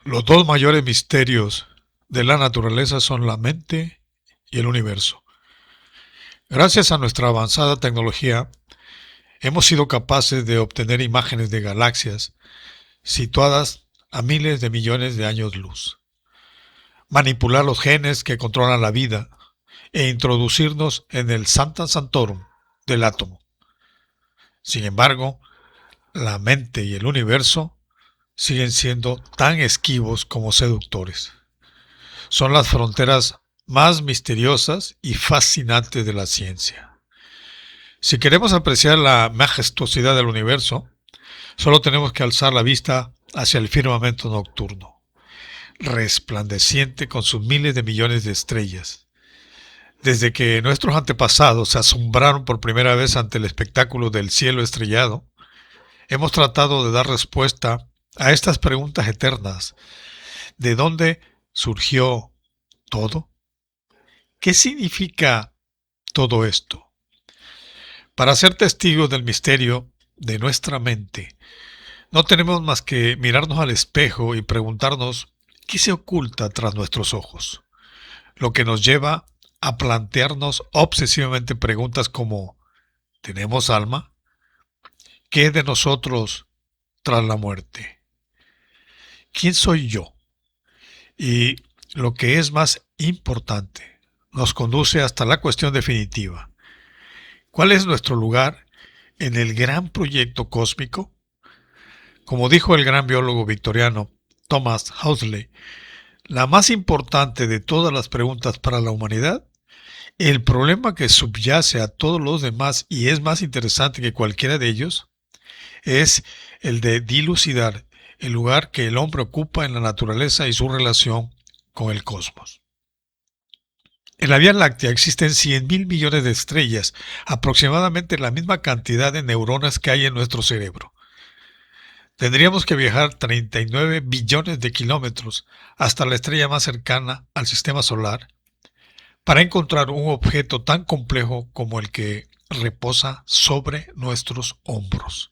Los dos mayores misterios de la naturaleza son la mente y el universo. Gracias a nuestra avanzada tecnología, hemos sido capaces de obtener imágenes de galaxias situadas a miles de millones de años luz, manipular los genes que controlan la vida e introducirnos en el Sancta Sanctorum del átomo. Sin embargo, la mente y el universo siguen siendo tan esquivos como seductores. Son las fronteras más misteriosas y fascinantes de la ciencia. Si queremos apreciar la majestuosidad del universo, solo tenemos que alzar la vista hacia el firmamento nocturno, resplandeciente con sus miles de millones de estrellas. Desde que nuestros antepasados se asombraron por primera vez ante el espectáculo del cielo estrellado, hemos tratado de dar respuesta a estas preguntas eternas. ¿De dónde surgió todo? ¿Qué significa todo esto? Para ser testigos del misterio de nuestra mente, no tenemos más que mirarnos al espejo y preguntarnos qué se oculta tras nuestros ojos, lo que nos lleva a plantearnos obsesivamente preguntas como ¿tenemos alma? ¿Qué es de nosotros tras la muerte? ¿Quién soy yo? Y lo que es más importante, nos conduce hasta la cuestión definitiva. ¿Cuál es nuestro lugar en el gran proyecto cósmico? Como dijo el gran biólogo victoriano Thomas Huxley, la más importante de todas las preguntas para la humanidad, el problema que subyace a todos los demás y es más interesante que cualquiera de ellos, es el de dilucidar el lugar que el hombre ocupa en la naturaleza y su relación con el cosmos. En la Vía Láctea existen 100.000 millones de estrellas, aproximadamente la misma cantidad de neuronas que hay en nuestro cerebro. Tendríamos que viajar 39 billones de kilómetros hasta la estrella más cercana al sistema solar para encontrar un objeto tan complejo como el que reposa sobre nuestros hombros.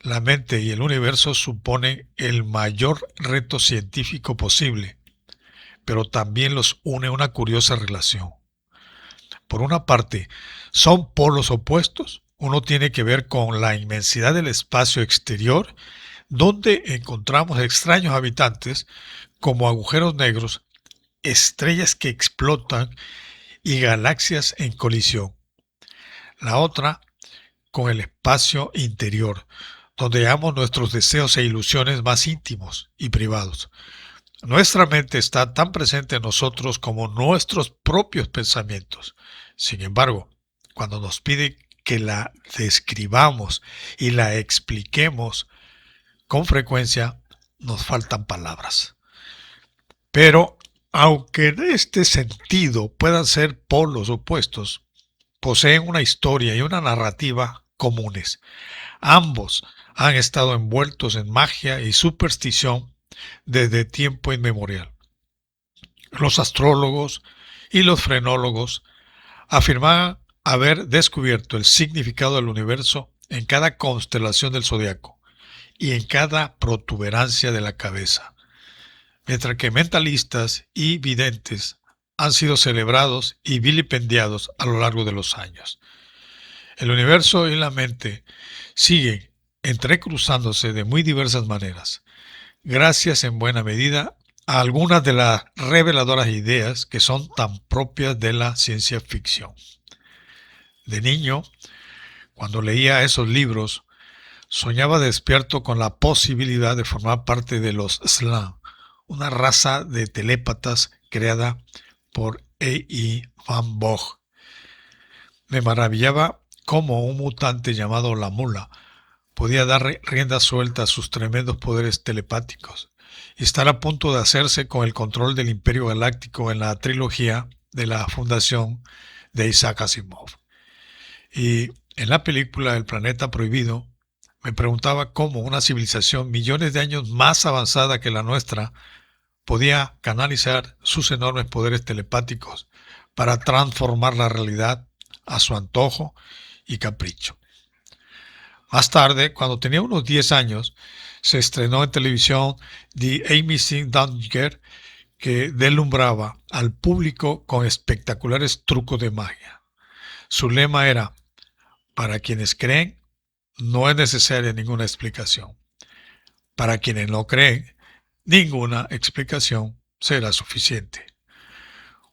La mente y el universo suponen el mayor reto científico posible, pero también los une una curiosa relación. Por una parte, son polos opuestos. Uno tiene que ver con la inmensidad del espacio exterior, donde encontramos extraños habitantes como agujeros negros, estrellas que explotan y galaxias en colisión. La otra, con el espacio interior, donde hallamos nuestros deseos e ilusiones más íntimos y privados. Nuestra mente está tan presente en nosotros como nuestros propios pensamientos. Sin embargo, cuando nos pide que la describamos y la expliquemos, con frecuencia nos faltan palabras. Pero, aunque en este sentido puedan ser polos opuestos, poseen una historia y una narrativa comunes. Ambos han estado envueltos en magia y superstición desde tiempo inmemorial. Los astrólogos y los frenólogos afirmaban haber descubierto el significado del universo en cada constelación del zodiaco y en cada protuberancia de la cabeza, mientras que mentalistas y videntes han sido celebrados y vilipendiados a lo largo de los años. El universo y la mente siguen entrecruzándose de muy diversas maneras, gracias en buena medida a algunas de las reveladoras ideas que son tan propias de la ciencia ficción. De niño, cuando leía esos libros, soñaba despierto con la posibilidad de formar parte de los Slan, una raza de telépatas creada por E.I. Van Vogt. Me maravillaba cómo un mutante llamado la Mula podía dar rienda suelta a sus tremendos poderes telepáticos y estar a punto de hacerse con el control del Imperio Galáctico en la trilogía de la fundación de Isaac Asimov. Y en la película El Planeta Prohibido, me preguntaba cómo una civilización millones de años más avanzada que la nuestra podía canalizar sus enormes poderes telepáticos para transformar la realidad a su antojo y capricho. Más tarde, cuando tenía unos 10 años, se estrenó en televisión The Amazing Dungeon, que deslumbraba al público con espectaculares trucos de magia. Su lema era: para quienes creen, no es necesaria ninguna explicación. Para quienes no creen, ninguna explicación será suficiente.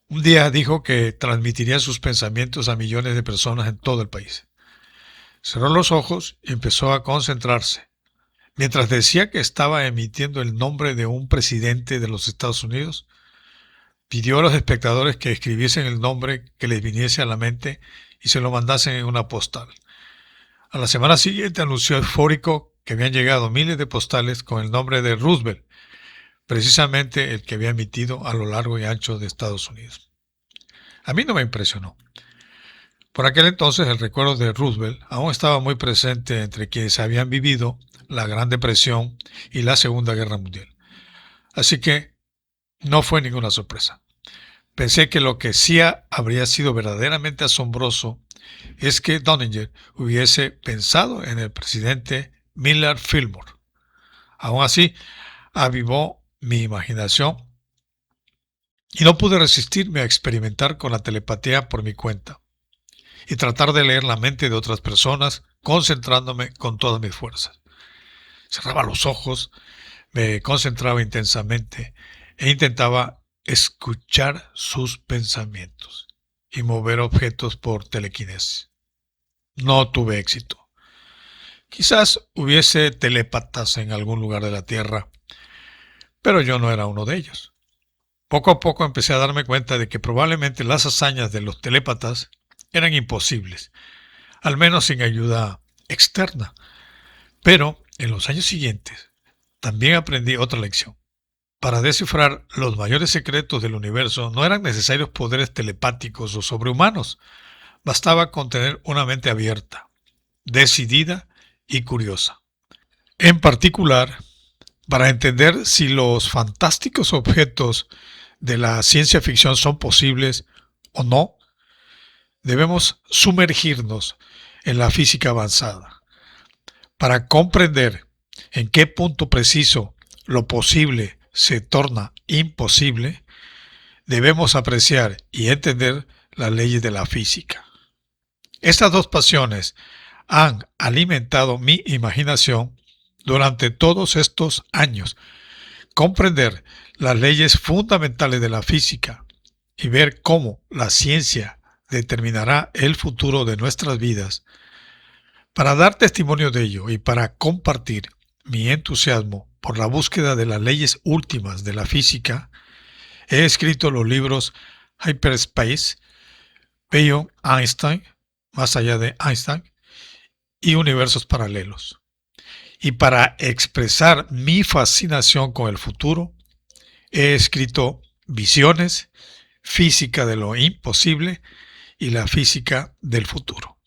Un día dijo que transmitiría sus pensamientos a millones de personas en todo el país. Cerró los ojos y empezó a concentrarse. Mientras decía que estaba emitiendo el nombre de un presidente de los Estados Unidos, pidió a los espectadores que escribiesen el nombre que les viniese a la mente y se lo mandasen en una postal. A la semana siguiente anunció eufórico que habían llegado miles de postales con el nombre de Roosevelt, precisamente el que había emitido a lo largo y ancho de Estados Unidos. A mí no me impresionó. Por aquel entonces el recuerdo de Roosevelt aún estaba muy presente entre quienes habían vivido la Gran Depresión y la Segunda Guerra Mundial. Así que no fue ninguna sorpresa. Pensé que lo que sí habría sido verdaderamente asombroso es que Dunninger hubiese pensado en el presidente Millard Fillmore. Aún así, avivó mi imaginación y no pude resistirme a experimentar con la telepatía por mi cuenta y tratar de leer la mente de otras personas, concentrándome con todas mis fuerzas. Cerraba los ojos, me concentraba intensamente e intentaba escuchar sus pensamientos y mover objetos por telequinesis. No tuve éxito. Quizás hubiese telépatas en algún lugar de la Tierra, pero yo no era uno de ellos. Poco a poco empecé a darme cuenta de que probablemente las hazañas de los telépatas eran imposibles, al menos sin ayuda externa. Pero en los años siguientes también aprendí otra lección. Para descifrar los mayores secretos del universo no eran necesarios poderes telepáticos o sobrehumanos. Bastaba con tener una mente abierta, decidida y curiosa. En particular, para entender si los fantásticos objetos de la ciencia ficción son posibles o no, debemos sumergirnos en la física avanzada. Para comprender en qué punto preciso lo posible se torna imposible, debemos apreciar y entender las leyes de la física. Estas dos pasiones han alimentado mi imaginación durante todos estos años. Comprender las leyes fundamentales de la física y ver cómo la ciencia determinará el futuro de nuestras vidas. Para dar testimonio de ello y para compartir mi entusiasmo por la búsqueda de las leyes últimas de la física, he escrito los libros Hyperspace, Beyond Einstein, más allá de Einstein, y Universos Paralelos. Y para expresar mi fascinación con el futuro, he escrito Visiones, Física de lo Imposible y la Física del Futuro.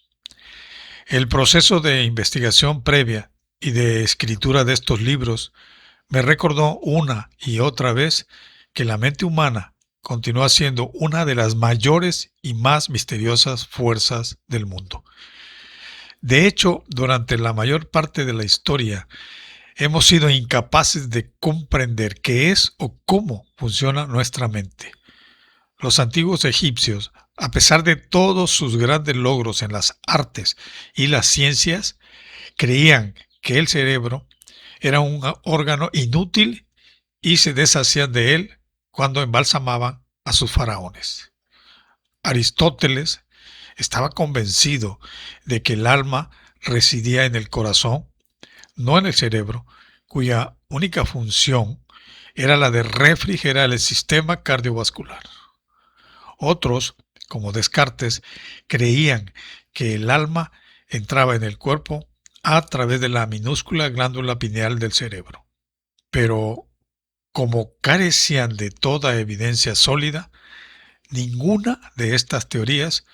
El proceso de investigación previa y de escritura de estos libros me recordó una y otra vez que la mente humana continúa siendo una de las mayores y más misteriosas fuerzas del mundo. De hecho, durante la mayor parte de la historia, hemos sido incapaces de comprender qué es o cómo funciona nuestra mente. Los antiguos egipcios, a pesar de todos sus grandes logros en las artes y las ciencias, creían que el cerebro era un órgano inútil y se deshacían de él cuando embalsamaban a sus faraones. Aristóteles estaba convencido de que el alma residía en el corazón, no en el cerebro, cuya única función era la de refrigerar el sistema cardiovascular. Otros, como Descartes, creían que el alma entraba en el cuerpo a través de la minúscula glándula pineal del cerebro. Pero, como carecían de toda evidencia sólida, ninguna de estas teorías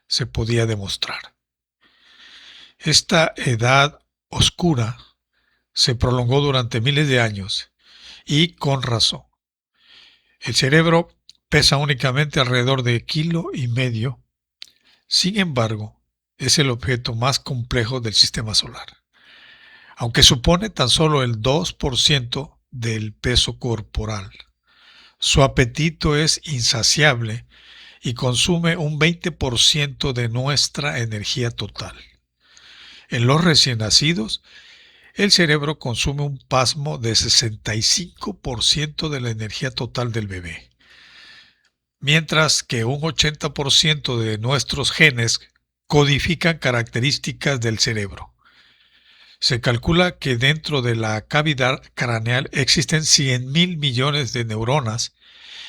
se podía demostrar. Esta edad oscura se prolongó durante miles de años y con razón. El cerebro pesa únicamente alrededor de 1,5 kilos. Sin embargo, es el objeto más complejo del sistema solar. aunque supone tan solo el 2% del peso corporal. Su apetito es insaciable y consume un 20% de nuestra energía total. En los recién nacidos, el cerebro consume un pasmo de 65% de la energía total del bebé, mientras que un 80% de nuestros genes codifican características del cerebro. Se calcula que dentro de la cavidad craneal existen 100.000 millones de neuronas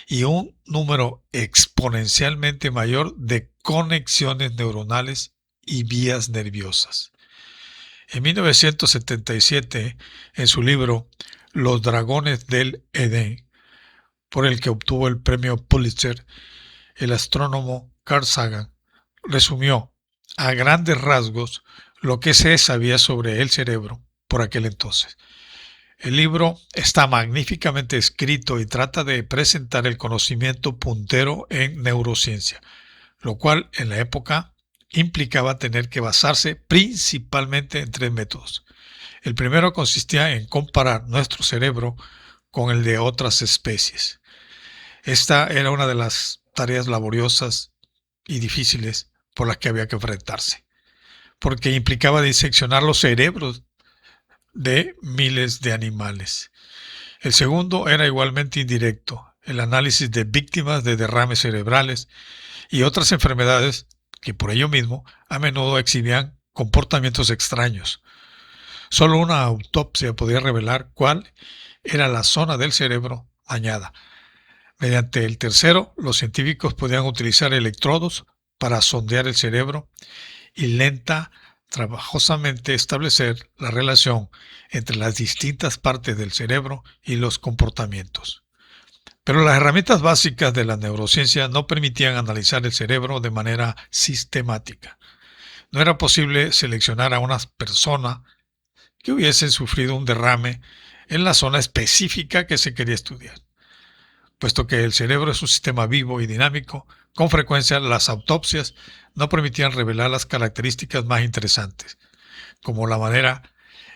y un número exponencialmente mayor de conexiones neuronales y vías nerviosas. En 1977, en su libro Los dragones del Edén, por el que obtuvo el premio Pulitzer, el astrónomo Carl Sagan resumió a grandes rasgos lo que se sabía sobre el cerebro por aquel entonces. El libro está magníficamente escrito y trata de presentar el conocimiento puntero en neurociencia, lo cual en la época implicaba tener que basarse principalmente en 3 métodos. El primero consistía en comparar nuestro cerebro con el de otras especies. Esta era una de las tareas laboriosas y difíciles por las que había que enfrentarse, porque implicaba diseccionar los cerebros de miles de animales. El segundo era igualmente indirecto, el análisis de víctimas de derrames cerebrales y otras enfermedades que por ello mismo a menudo exhibían comportamientos extraños. Solo una autopsia podía revelar cuál era la zona del cerebro dañada. Mediante el tercero, los científicos podían utilizar electrodos para sondear el cerebro y trabajosamente establecer la relación entre las distintas partes del cerebro y los comportamientos. Pero las herramientas básicas de la neurociencia no permitían analizar el cerebro de manera sistemática. No era posible seleccionar a una persona que hubiesen sufrido un derrame en la zona específica que se quería estudiar. Puesto que el cerebro es un sistema vivo y dinámico, con frecuencia las autopsias no permitían revelar las características más interesantes, como la manera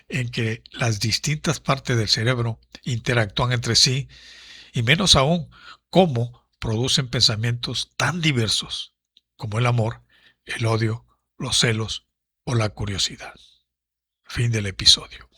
en que las distintas partes del cerebro interactúan entre sí y menos aún cómo producen pensamientos tan diversos como el amor, el odio, los celos o la curiosidad. Fin del episodio.